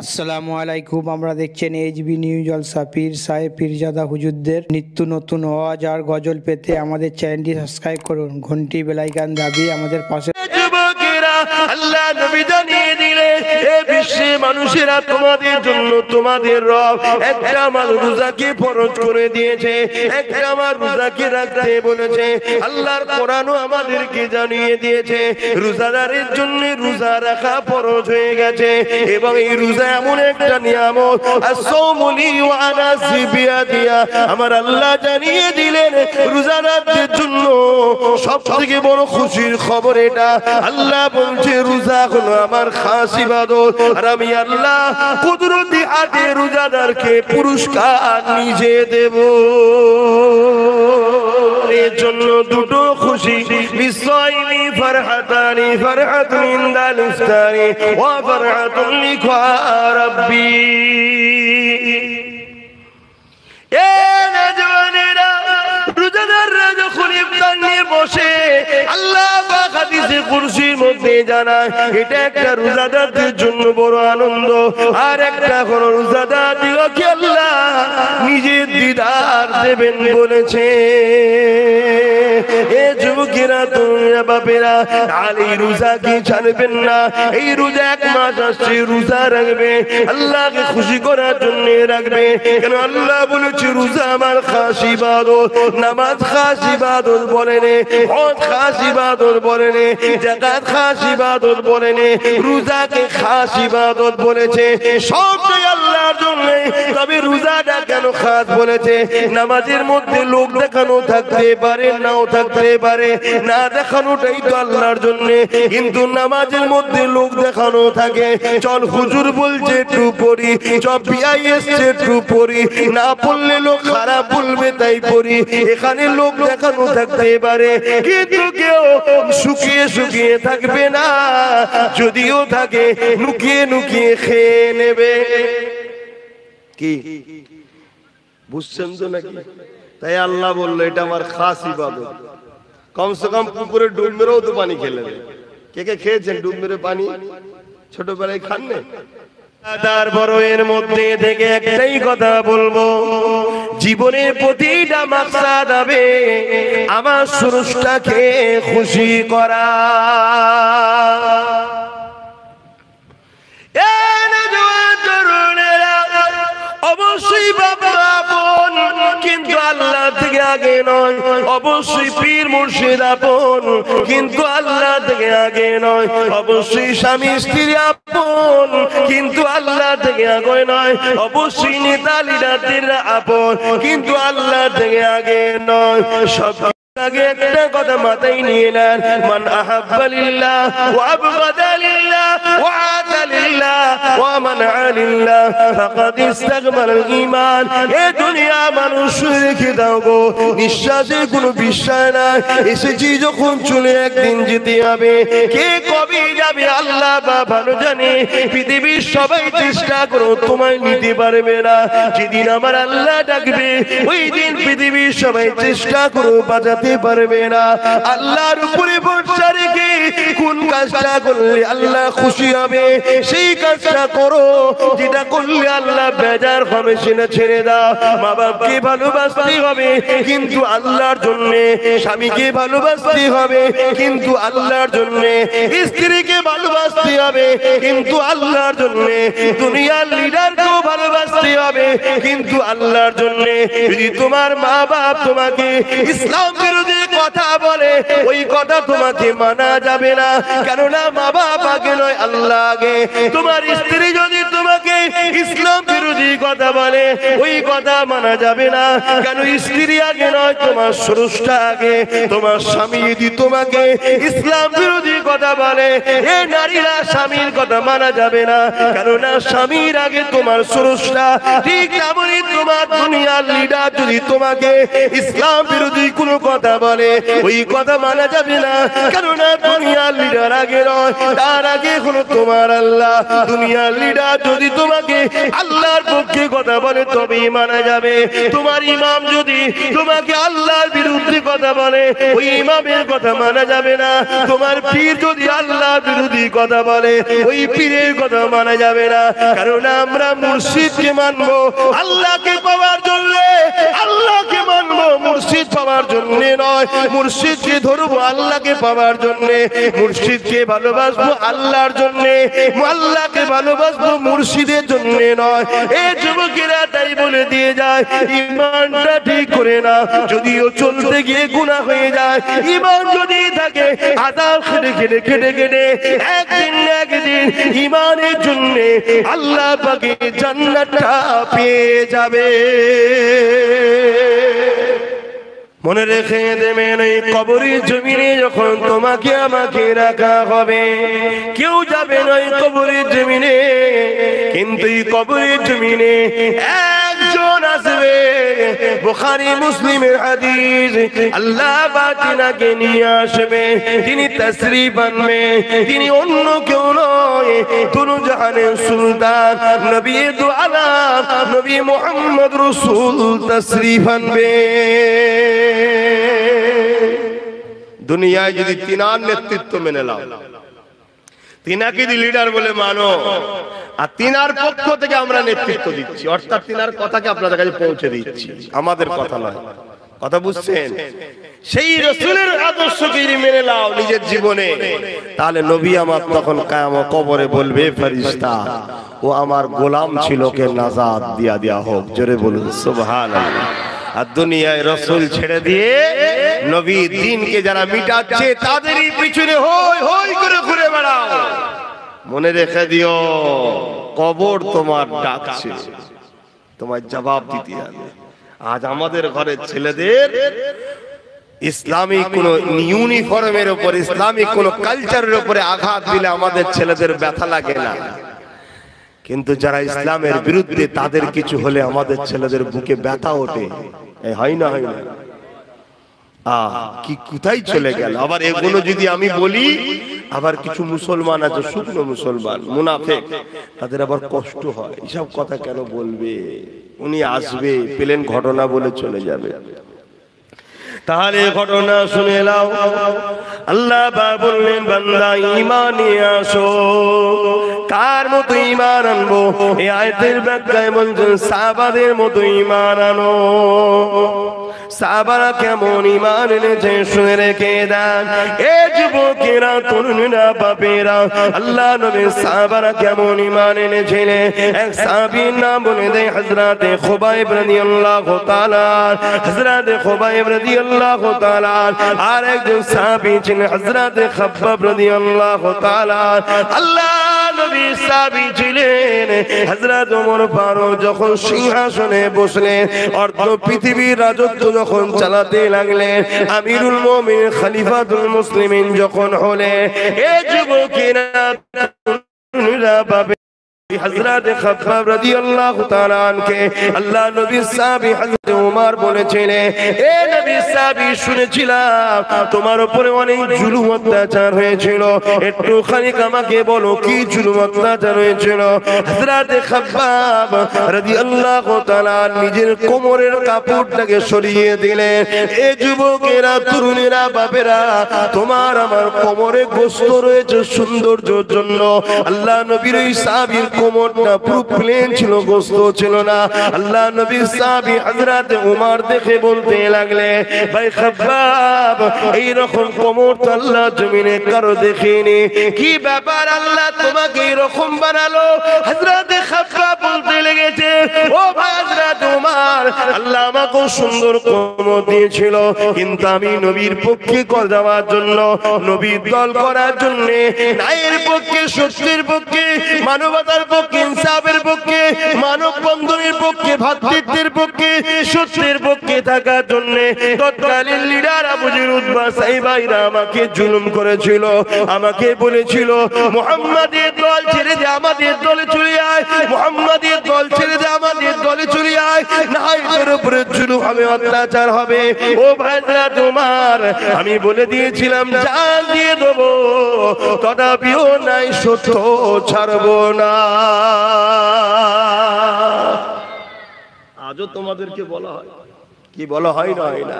আসসালামু আলাইকুম। আমরা দেখছেন এইচবি নিউজ জলসা। পীর সাহেব পীরজাদা হুজুরদের নিত্য নতুন ওয়াজ আর গজল পেতে আমাদের চ্যানেলটি সাবস্ক্রাইব করুন, ঘন্টি বেলাইকান দাবিয়ে আমাদের পাশে। যুবকেরা, আল্লাহ নবী জানিয়ে দিলে এ বিশ্বে মানুষেরা তোমাদের জন্য তোমাদের রব একটা মাস রোজাকে ফরজ করে দিয়েছে, একটা মাস রোজাকে রাখতে বলেছে। আল্লাহর কোরআনও আমাদেরকে জানিয়ে দিয়েছে রোজাদারের জন্য রোজা রাখা ফরজ হয়ে গেছে। এবং এই রোজা এমন একটা নিয়ামত, as-sawmu লি ওয়া আনা বিয়াদিয়া। আমার আল্লাহ জানিয়ে দিলেন রোজাদারদের জন্য সবথেকে বড় খুশির খবর এটা। আল্লাহ বলছে রোজা হলো আমার খাস ইবাদত, আর আমি আল্লাহ কুদরতি হাতে রোজাদারকে পুরস্কার নিজে দেব। এর জন্য দুটো খুশি, বিসাইমি ফারহাতানি, ফারহাতুন ইনদাল ইফতারি ওয়া ফারহাতুন লিকা রাব্বি। এ নওজওয়ানেরা, রোজাদাররা যখন ইফতার নিয়ে বসে, আল্লাহ পাক হাদিসে কুরসির মধ্যে জানায় এটা একটা রোজাদারদের জন্য বড় আনন্দ। আর একটা হলো রোজাদারদিগকে আল্লাহ নিজের দিদার দেবেন বলেছে। এ যুবকেরা, তোমরা বাপেরা, আর এই রোজা কি ছাড়বেন না। এই রোজা এক মাস আসছে, রোজা রাখবে, আল্লাহকে খুশি করার জন্য রাখবে। কেন আল্লাহ বলেছে রোজা আমার খাস ইবাদত, নামাজ খাস ইবাদত বলেন, হজ খাস ইবাদত বলেন, যাকাত খাস ইবাদত বলেন, রোজাকে খাস ইবাদত বলেছে। সবটাই আল্লাহর জন্য। তবে রোজাটা কেন খাস বলেছে? নামাজের মধ্যে লোক দেখানো থাকতে পারে, নাও থাকতে পারে, না দেখানোটাই তো আল্লাহর জন্য। কিন্তু নামাজের মধ্যে লোক দেখানো থাকে, চল হুজুর বলছে একটু পড়ি, চল বিআই এসছে একটু পড়ি, না পড়লে লোক খারাপ বলবে তাই পড়ি। এখানে লোক দেখানো থাকতে পারে, কিন্তু কেউ শুকিয়ে শুকিয়ে থাকবে না, যদিও থাকে লুকিয়ে লুকিয়ে খেয়ে নেবে। কি বুঝছেন তো নাকি? তাই আল্লাহ বললো এটা আমার খাস ইবাদত। কমসে কম পুকুরে ডুব মেরেও তো পানি খেলেন। কে কে খেয়েছেন ডুব মেরে পানি? ছোটবেলায় খান না? তারপর এর মধ্যে থেকে একটাই কথা বলবো, জীবনের প্রতিটা মাকসাদ হবে আমার স্রষ্টাকে খুশি করা। অবশ্যই বাবা আপন, কিন্তু আল্লাহ থেকে আগে নয়। অবশ্যই পীর মুর্শিদ আপন, কিন্তু আল্লাহ থেকে আগে নয়। অবশ্যই স্বামী স্ত্রী আপন, কিন্তু আল্লাহ থেকে আগে নয়। অবশ্যই নেতা লিডাররা আপন, কিন্তু আল্লাহ থেকে আগে নয়। সব আগে একটা কথা মাথায় নিয়ে নেন, মান আহাব্বা লিল্লাহ ওয়া আবগাদা লিল্লাহ ওয়া আতা লিল্লাহ ওয়া মানআ লিল্লাহ ফাকাদ ইস্তাকমালাল ঈমান। এই দুনিয়া মানুষ রেখে দাও গো, নিঃশ্বাসে কোনো বিশ্বাস নাই। এসেছি যখন চলে একদিন যেতে হবে, কে কবে যাবে আল্লাহ বা ভালো জানে। পৃথিবীর সবাই চেষ্টা করো, তোমায় নিতে পারবে না। যেদিন আমার আল্লাহ ডাকবে ওই দিন পৃথিবীর সবাই চেষ্টা করো, বাঁচাতে পারবে না। আল্লাহর উপরে ভরসা রেখে কোন কাজটা করলে আল্লাহ খুশি হবে সেই কাজটা করো। যেটা করলে আল্লাহ বেজার হবে সেটা ছেড়ে দাও। মা বাপকে ভালোবাসতে হবে কিন্তু আল্লাহর জন্য, স্বামীকে ভালোবাসতে হবে কিন্তু আল্লাহর জন্য, স্ত্রীকে ভালোবাসতে হবে কিন্তু আল্লাহর জন্য, দুনিয়ার লিডারকেও ভালোবাসতে হবে কিন্তু আল্লাহর জন্য। যদি তোমার মা বাপ তোমাকে ইসলাম বিরোধী কথা বলে, ওই কথা তোমাকে মানা যাবে না, কেননা মা বাপ আগে নয় আল্লাহ আগে। তোমার স্ত্রী যদি তোমাকে ইসলাম বিরোধী কথা বলে, ওই কথা মানা যাবে না, কেন স্ত্রী আগে নয় তোমার স্রষ্টা আগে। তোমার স্বামী যদি তোমাকে ইসলাম বিরোধী কথা বলে, এই নারীরা স্বামীর কথা মানা যাবে না, কেননা স্বামীর আগে তোমার স্রষ্টা। ঠিক তেমনই তোমার দুনিয়ার লিডার যদি তোমাকে ইসলাম বিরোধী কোনো কথা বলে, ওই কথা মানা যাবে না। কেননা দুনিয়ার লিডার আগে নয়, তার আগে হলো তোমার আল্লাহ। দুনিয়ার লিডার যদি তোমাকে আল্লাহর পক্ষে কথা বলে তবেই মানা যাবে। তোমার ইমাম যদি তোমাকে আল্লাহর বিরুদ্ধে কথা বলে, ওই ইমামের কথা মানা যাবে না। তোমার পীর যদি আল্লাহর বিরোধী কথা বলে, ওই পীরের কথা মানা যাবে না। কারণ আমরা মুর্শিদকে মানবো আল্লাহকে পাওয়ার জন্য, আল্লাহকে মানবো মুর্শিদ পাওয়ার জন্য নয়। মুর্শিদকে ধরবো আল্লাহকে পাওয়ার জন্য, মুর্শিদকে ভালোবাসবো আল্লাহর জন্য, আল্লাহকে ভালোবাসবো মুর্শিদের জন্য নয়। এই যুবকেরা তাই বলে দিয়ে যায় ইমানটা ঠিক করে না, যদিও চলতে গিয়ে গুনাহ হয়ে যায়। ইমান যদি থাকে আদাব খেটে খেটে খেটে খেটে একদিন না একদিন ইমানের জন্য আল্লাহ পাকে জান্নাতটা পেয়ে যাবে। মনে রেখে দেবেন, এই কবরের জমিনে যখন তোমাকে আমাকে রাখা হবে, কেউ যাবে না এই কবরের জমিনে, কিন্তু এই কবরের জমিনে একজন আসবে। বুখারী মুসলিমের হাদিস, আল্লাহ বাতিনাকে নিয়ে আসবে, তিনি তাশরীফ আনবে, তিনি অন্য কেউ নয়, দুনু জাহানের সুলতান নবী দু আলম নবী মুহাম্মদ রাসূল তাশরীফ আনবে। দুনিয়ায় যদি তিনার নেতৃত্ব মেনে নাও, তিনাকে যদি লিডার বলে মানো, আর তিনার পক্ষ থেকে আমরা নেতৃত্ব দিচ্ছি, অর্থাৎ তিনার কথাকে আপনাদের কাছে পৌঁছে দিচ্ছি, আমাদের কথা নয়। কথা বুঝছেন? সেই রাসূলের আদর্শকে যদি মেনে নাও নিজের জীবনে, তাহলে নবী আমার তখন কিয়ামত কবরে বলবে, ফেরেশতা ও আমার গোলাম ছিল, কে নাজাত দিয়া দেয়া হোক। জোরে বলুন সুবহানাল্লাহ। আর দুনিয়ায় রাসূল ছেড়ে দিয়ে নবী দ্বীনকে যারা মিটাচ্ছে তাদেরই পিছনে হই হই করে ঘুরে বেড়াও। মনে রেখে দিও, কবর তোমার ডাকছে, তোমার জবাব দিতে হবে। আজ আমাদের ঘরের ছেলেদের ইসলামিক কোন ইউনিফর্মের উপর, ইসলামিক কোন কালচারের উপরে আঘাত দিলে আমাদের ছেলেদের ব্যথা লাগে না, কিন্তু যারা ইসলামের বিরুদ্ধে তাদের কিছু হলে আমাদের ছেলেদের বুকে ব্যথা ওঠে। হয় না? হয় না? কি কোথায় চলে গেল? আবার এগুলো যদি আমি বলি, আবার কিছু মুসলমান আছে শুকনো মুসলমান মুনাফিক, তাদের আবার কষ্ট হয়, এসব কথা কেন বলবে? উনি আসবে, প্লেন ঘটনা বলে চলে যাবে। তাহলে ঘটনা শুনে নাও। আল্লাহ বললেন, বান্দা ঈমান নিয়ে আসো। কার মতো ঈমান আনবো? এই আয়াতের ব্যাখ্যায় বলছেন সাহাবাদের মতো ঈমান আনো। সাহাবারা কেমন ঈমান এনেছে শুনে রেখে দেন। এ যুবকেরা, তরুণেরা, বাপেরা, আল্লাহ নবীর সাহাবারা কেমন ঈমান এনেছিলেন এক সাহাবীর নাম বলে দেয় হযরতে খুবাইব রাদিয়াল্লাহু তাআলা। হযরতে খুবাইব রাদিয়াল্লাহু তাআলা আর একজন সাহাবী ছিলেন হযরতে খাব্বাব রাদিয়াল্লাহু তাআলা। আল্লাহ নবী সাহাবী ছিলেন। হযরত ওমর ফারুক যখন সিংহাসনে বসলেন, অর্ধ পৃথিবীর রাজত্ব যখন চালাতে লাগলেন, আমিরুল মুমিনিন খলিফাতুল মুসলিমিন যখন হলেন, এই যুবকেরা হযরত খাব্বাব রাদিয়াল্লাহু তাআলা আনকে আল্লাহ নবী সাহাবী হযরত ওমর বলেছিলেন, এ নবী সাহাবী শুনেছিলাম তোমার উপরে অনেক জুলুম অত্যাচার হয়েছিল, একটু খানিক আমাকে বলো কি জুলুম অত্যাচার হয়েছিল? হযরত খাব্বাব রাদিয়াল্লাহু তাআলা নিজের কোমরের কাপড়টাকে সরিয়ে দিলেন। এ যুবকেরা, তরুণেরা, বাপেরা, তোমার আমার কোমরে গোশত রয়েছে সৌন্দর্যের জন্য। আল্লাহ নবীর ওই সাহাবীর কোমরটা পুরো প্লেন ছিল, গোশত ছিল না। আল্লাহ নবী সাহাবী হযরত ওমর দেখে বলতে লাগলে, ভাই খাব্বাব, এই রকম কোমর তো আল্লাহ জমিনে কারো দেখিনি, কি ব্যাপার আল্লাহ তোমাকে এরকম বানালো? হযরত খাব্বাব বলতে লেগেছে, ও ভাই হযরত ওমর, আল্লাহ আমাকে সুন্দর কোমর দিয়েছিল, কিন্তু আমি নবীর পক্ষে কথা দেওয়ার জন্য, নবীর দল করার জন্য, ন্যায়ের পক্ষে, সত্যের পক্ষে, মানবতার পক্ষে, ইনসাফের পক্ষে, মানব বন্ধনের পক্ষে, ভ্রাতৃত্বের পক্ষে, সত্যের পক্ষে থাকার জন্য তৎকালীন লিডার আবু যর উতবা সাহিবাইরা আমাকে জুলুম করেছিল। আমাকে বলেছিল, মুহাম্মাদের দল ছেড়ে দে, আমাদের দলে চলে আয়, মুহাম্মাদের দল ছেড়ে দে, আমাদের দলে তোর উপরে জুলুম হবে, অত্যাচার হবে। ও ভাইরা তোমার আমি বলে দিয়েছিলাম জান দিয়ে দেবো, তথাপিও নাই সত্য ছাড়বো না। আজও তোমাদেরকে বলা হয়, কি বলা হয় না হয় না,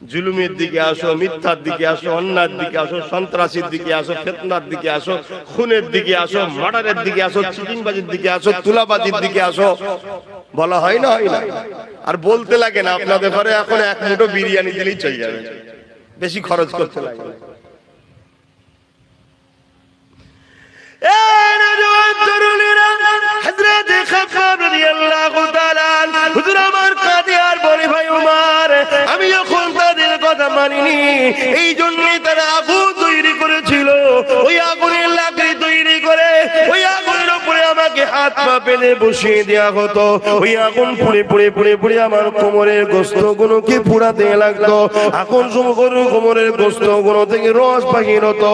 জুলুমের দিকে আসো, মিথ্যার দিকে আসো, অন্যায়ের দিকে আসো, সন্ত্রাসীর দিকে আসো, ফিতনার দিকে আসো, খুনের দিকে আসো, মার্ডারের দিকে আসো, চিটিংবাজির দিকে আসো, তুলাবাজির দিকে আসো, বলা হয় না হয় না। আর বলতে লাগে না, আপনাদের ঘরে এখন এক মুঠো বিরিয়ানি দিলেই চলে যাবে, বেশি খরচ করতে লাগে না। আমি যখন তাদের কথা মানিনি, এই জন্যই তারা আগুন তৈরি করেছিল। ওই আগুনের লাকড়ি তৈরি করে ওই আগুনের উপরে আমাকে হাত পা বেঁধে বসিয়ে দেওয়া হতো। ওই আগুন পুড়ে পুড়ে পুড়ে পুড়ে আমার কোমরের গোস্ত গুলোকে পুড়াতে লাগতো। আগুন কোমরের গোস্ত গুলো থেকে রস বাহির হতো,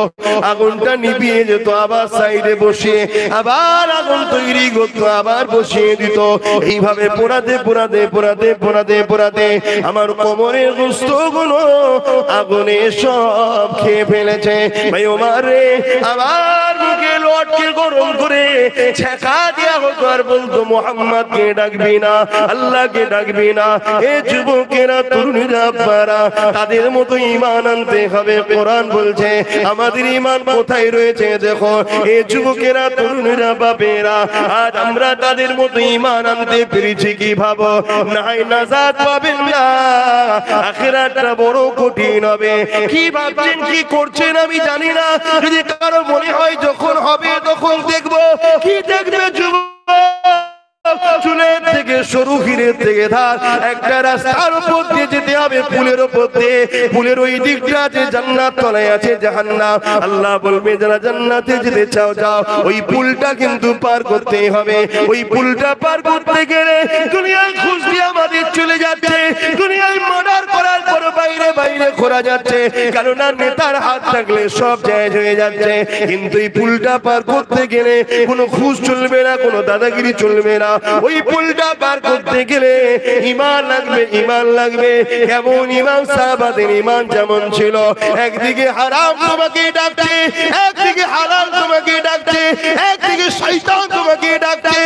আগুনটা নিভিয়ে যেত, আবার সাইডে বসিয়ে আবার আগুন তৈরি করতো, আবার বসিয়ে দিত। এইভাবে পোড়াতে পোড়াতে পোড়াতে পোড়াতে পোড়াতে আমার কোমরের গোস্ত গুলো আগুনে সব খেয়ে ফেলেছে। ভাই ওমর রে, আবার মুখে লটকে গরম করে ছেঁকা দেওয়া হতো, আর বলতো মুহাম্মদকে ডাকবি না, আল্লাহকে ডাকবি না। এ যুবকেরা, তরুণীরা, আব্বারা, তাদের মতো ঈমান আনতে হবে। কোরআন বলছে আমাদের ঈমান কোথায় রয়েছে দেখো। এ যুবকেরা, তরুণীরা, বাপেরা, আজ আমরা তাদের মতো ঈমান আনতে পেরেছি কি ভাবো? নাই নাজাত পাবেন না, আখিরাতটা বড় কঠিন হবে। কি ভাবছেন, কি করছেন আমি জানি না। যদি কারো মনে হয় যখন হবে তখন দেখবো, কি দেখবে যুবক? চুলের থেকে সরু, হিরের থেকে ধার, একটা রাস্তার উপর দিয়ে যেতে হবে, পুলের উপর দিয়ে। পুলের ওই দিকটা যে জান্নাত, তলায় আছে জাহান্নাম। আল্লাহ বলবে যারা জান্নাতে যেতে চাও যাও, ওই পুলটা কিন্তু পার করতে হবে। ওই পুলটা পার করতে গেলে দুনিয়ায় ঘুষ দিয়ে আমাদের চলে যাচ্ছে, দুনিয়ায় মার্ডার করার পর বাইরে বাইরে ঘোরা যাচ্ছে, কারণ নেতার হাত থাকলে সব জায়েজ হয়ে যাচ্ছে। কিন্তু এই পুলটা পার করতে গেলে কোনো ঘুষ চলবে না, কোনো দাদাগিরি চলবে না। ওই পুলটা পার করতে গেলে ঈমান লাগবে, ঈমান লাগবে। কেমন ঈমান? সাহাবাদের ঈমান যেমন ছিল। একদিকে হারাম তোমাকে ডাকছে, একদিকে হালাল তোমাকে ডাকছে, একদিকে শয়তান তোমাকে ডাকছে,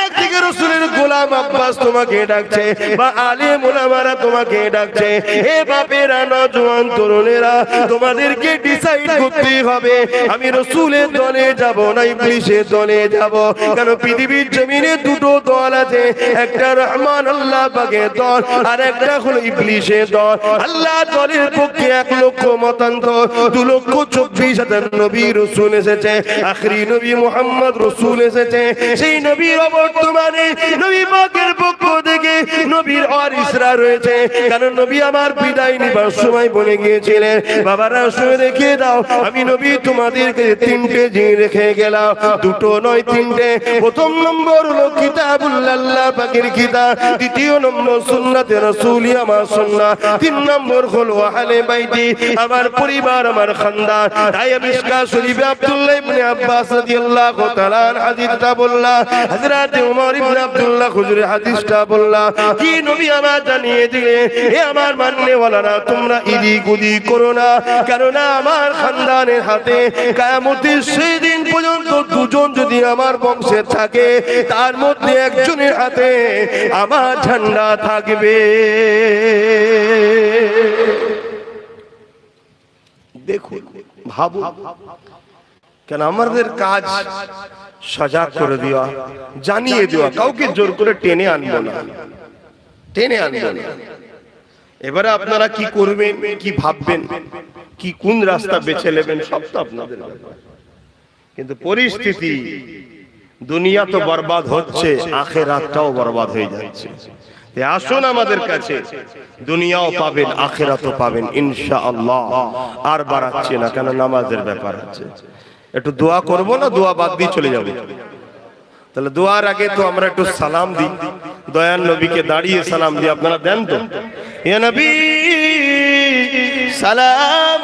একদিকে রাসূলের গোলাম আব্বাস তোমাকে ডাকছে, বা আলেম ওলামারা তোমাকে ডাকছে। এ বাপেরা, নওজোয়ান তরুণেরা, তোমাদেরকে ডিসাইড করতে হবে আমি রাসূলের দলে যাব না ইবলিসের দলে যাব। কারণ পৃথিবীর জমিনে দুটো দল আছে, একটা রহমান আল্লাহ পাকের দল, আর একটা হলো ইবলিসের দল। আল্লাহ দলের পক্ষে 1 লক্ষ মতান্তর, 2,24,000 নবী রাসূল এসেছে, আখরি নবী মুহাম্মদ রাসূল এসেছে। সেই নবীর বর্তমানে নবী পাকের পক্ষ থেকে নবীর ওয়ারিসরা রয়েছে। কারণ নবী আমার বিদায় নিবার সময় বলে গিয়েছিলেন, বাবারা শুনে রেখে দাও, আমি নবী তোমাদেরকে 3টে জিনিস রেখে গেলাম, 2টো নয় 3টে। প্রথম নম্বর হলো কিতাবুল্লাহ, আল্লাহ পাকের কিতাব। দ্বিতীয় নম্বর সুন্নাতে রাসূলি, আমার সুন্নাহ। 3 নম্বর হলো আহলে বাইতি, আমার পরিবার, আমার খানদান। তাই মিশকাত শরীফে আব্দুল্লাহ ইবনে আব্বাস রাদিয়াল্লাহু তাআলা হাদিসটা বললা, হযরত ওমর ইবনে আব্দুল্লাহ হুজুরের হাদিসটা বললা, কি নবী আমার জানিয়ে দিলে, এ আমার মাননেওয়ালারা, তোমরা ইদিক উদিক করো না, কারণ আমার খানদানের হাতে কিয়ামতের সেই দিন পর্যন্ত 2জন যদি আমার বংশের থাকে, তার মধ্যে একজনের হাতে আমার ঝান্ডা থাকবে। দেখুন, ভাবুন, কেন আমাদের কাজ সজাগ করে দেওয়া, জানিয়ে দেওয়া, কাউকে জোর করে টেনে আনবো না, টেনে আনবো না। এবারে আপনারা কি করবেন, কি ভাববেন, কি কোন রাস্তা বেছে নেবেন, সব তো আপনাদের ব্যাপার। কিন্তু পরিস্থিতি, দুনিয়া তো বরবাদ হচ্ছে, আখিরাতটাও বরবাদ হয়ে যাচ্ছে। আসুন আমাদের কাছে, দুনিয়াও পাবেন, আখিরাতও পাবেন ইনশাআল্লাহ। আর বাড়াচ্ছি না, কেন নামাজের ব্যাপার আছে। একটু দোয়া করব না, দোয়া বাদ দিয়ে চলে যাব? তাহলে দোয়ার আগে তো আমরা একটু সালাম দিই, দয়ার নবীকে দাঁড়িয়ে সালাম দিই। আপনারা দেন তো? ইয়া নবী সালাম